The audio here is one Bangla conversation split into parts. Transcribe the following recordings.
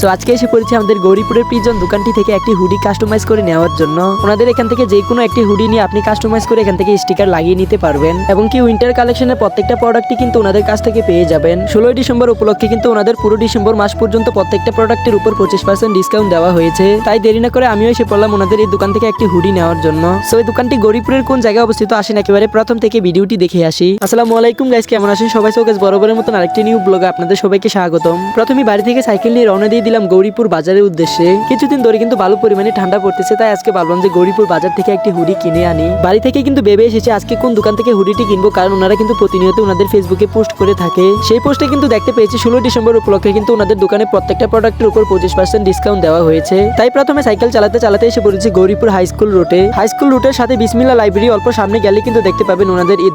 সো আজকে এসে পড়েছি আমাদের গৌরীপুরের প্রিজন দোকানটি থেকে একটি হুডি কাস্টমাইজ করে নেওয়ার জন্য। ওনাদের এখান থেকে যে কোনো একটি হুডি নিয়ে আপনি কাস্টমাইজ করে এখান থেকে স্টিকার লাগিয়ে নিতে পারবেন এবং কি উইন্টার কালেকশনের প্রত্যেকটা প্রোডাক্টই কিন্তু ওনাদের কাছ থেকে পেয়ে যাবেন। 16 ডিসেম্বর উপলক্ষে কিন্তু ওনাদের পুরো ডিসেম্বর মাস পর্যন্ত প্রত্যেকটা প্রোডাক্টের উপর 25% ডিসকাউন্ট দেওয়া হয়েছে। তাই দেরি না করে আমিও এসে পড়লাম ওনাদের এই দোকান থেকে একটি হুডি নেওয়ার জন্য। সো এই দোকানটি গৌরীপুরের কোন জায়গায় অবস্থিত আসেন একেবারে প্রথম থেকে ভিডিওটি দেখে আসি। আসসালামু আলাইকুম গাইস, কেমন আছেন সবাই? সো গাইস বরাবরের মতন আরেকটি নিউ ব্লগে আপনাদের সবাইকে স্বাগতম। প্রথমে বাড়ি থেকে সাইকেল নিয়ে রওনা দিয়ে দিলাম গৌরীপুর বাজারের উদ্দেশ্যে। কিছুদিন ধরে কিন্তু ভালো পরিমাণে ঠান্ডা পড়তেছে, তাই আজকে ভাবলাম যে গৌরীপুর বাজার থেকে একটি হুডি কিনে আনি। বাড়ি থেকে কিন্তু ভেবে এসেছি আজকে কোন দোকান থেকে হুডিটি কিনবো, কারণ ওনারা কিন্তু প্রতিনিয়ত ওনাদের ফেসবুকে পোস্ট করে থাকে। সেই পোস্টে কিন্তু দেখতে পেয়েছি 16 ডিসেম্বর উপলক্ষে কিন্তু ওনাদের দোকানে প্রত্যেকটা প্রোডাক্টের উপর 25% ডিসকাউন্ট দেওয়া হয়েছে। তাই প্রথমে সাইকেল চালাতে চালাতে এসে পড়েছি গৌরীপুর হাই স্কুল রোডে। হাই স্কুল রোডের সাথে বিসমিল্লাহ লাইব্রেরি অল্প সামনে গেলে কিন্তু দেখতে পাবেন ওনাদের এই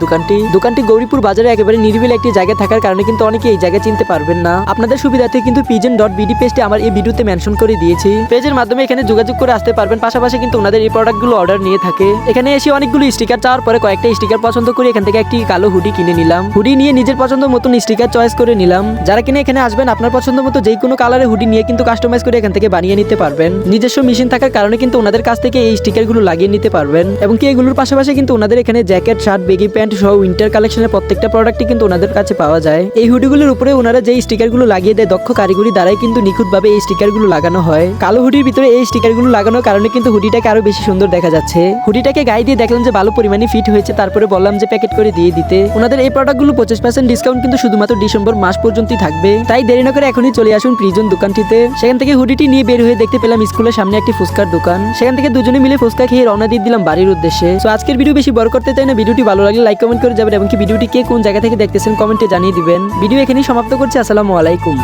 দোকানটি গৌরীপুর বাজারে একেবারে নিরিবিলি একটি জায়গায় থাকার কারণে কিন্তু অনেকে এই জায়গা চিনতে পারবেন না। আপনাদের সুবিধার্থে কিন্তু pigeon.bd পেজটি আমার এই ভিডিওতে মেনশন করে দিয়েছি। পেজের মাধ্যমে এখানে যোগাযোগ করে আসতে পারবেন। পাশাপাশি কিন্তু ওনাদের এই প্রোডাক্টগুলো অর্ডার নিয়ে থাকে। এখানে এসে অনেকগুলো স্টিকার চাওয়ার পরে কয়েকটা স্টিকার পছন্দ করে এখান থেকে একটি কালো হুডি কিনে নিলাম। হুডি নিয়ে নিজের পছন্দ মতন স্টিকার চয়েস করে নিলাম। যারা কিনে এখানে আসবেন আপনার পছন্দ মতো যে কোনো কালারের হুডি নিয়ে কিন্তু কাস্টমাইজ করে এখান থেকে বানিয়ে নিতে পারবেন। নিজস্ব মেশিন থাকার কারণে কিন্তু ওনাদের কাছ থেকে এই স্টিকারগুলো লাগিয়ে নিতে পারবেন এবং কি এগুলোর পাশাপাশি কিন্তু ওনাদের এখানে জ্যাকেট, শার্ট, বেগি প্যান্ট সহ উইন্টার কালেকশনের প্রত্যেকটা প্রোডাক্টই কিন্তু ওনাদের কাছে পাওয়া যায়। এই হুডিগুলোর উপরে ওনারা যে স্টিকারগুলো লাগিয়ে দেয় দক্ষ কারিগরি দ্বারাই কিন্তু নিখুঁতভাবে এই স্টিকারগুলো লাগানো হয়। কালো হুডির ভিতরে এই স্টিকারগুলো লাগানোর কারণে কিন্তু হুডিটাকে আরো বেশি সুন্দর দেখা যাচ্ছে। হুডিটাকে গায়ে দিয়ে দেখলাম যে ভালো পরিমাণে ফিট হয়েছে, তারপরে বললাম যে প্যাকেট করে দিয়ে দিতে। ওনাদের এই প্রোডাক্টগুলো 25% ডিসকাউন্ট কিন্তু শুধুমাত্র ডিসেম্বর মাস পর্যন্তই থাকবে। তাই দেরি না করে এখনই চলে আসুন প্রিজন দোকানটিতে। সেখান থেকে হুডিটি নিয়ে বের হয়ে দেখতে পেলাম স্কুলের সামনে একটি ফুচকার দোকান। সেখান থেকে দুজনে মিলে ফুচকা খেয়ে রওনা দিয়ে দিলাম বাড়ির উদ্দেশ্যে। সো আজকের ভিডিও বেশি বড় করতে চাই না, ভিডিওটি ভালো লাগলে লাইক কমেন্ট করে যাবেন এবং কি ভিডিওটি কে কোন জায়গা থেকে দেখতেছেন কমেন্টে জানিয়ে দিবেন। ভিডিও এখানেই সমাপ্ত করছি। আসসালামু আলাইকুম।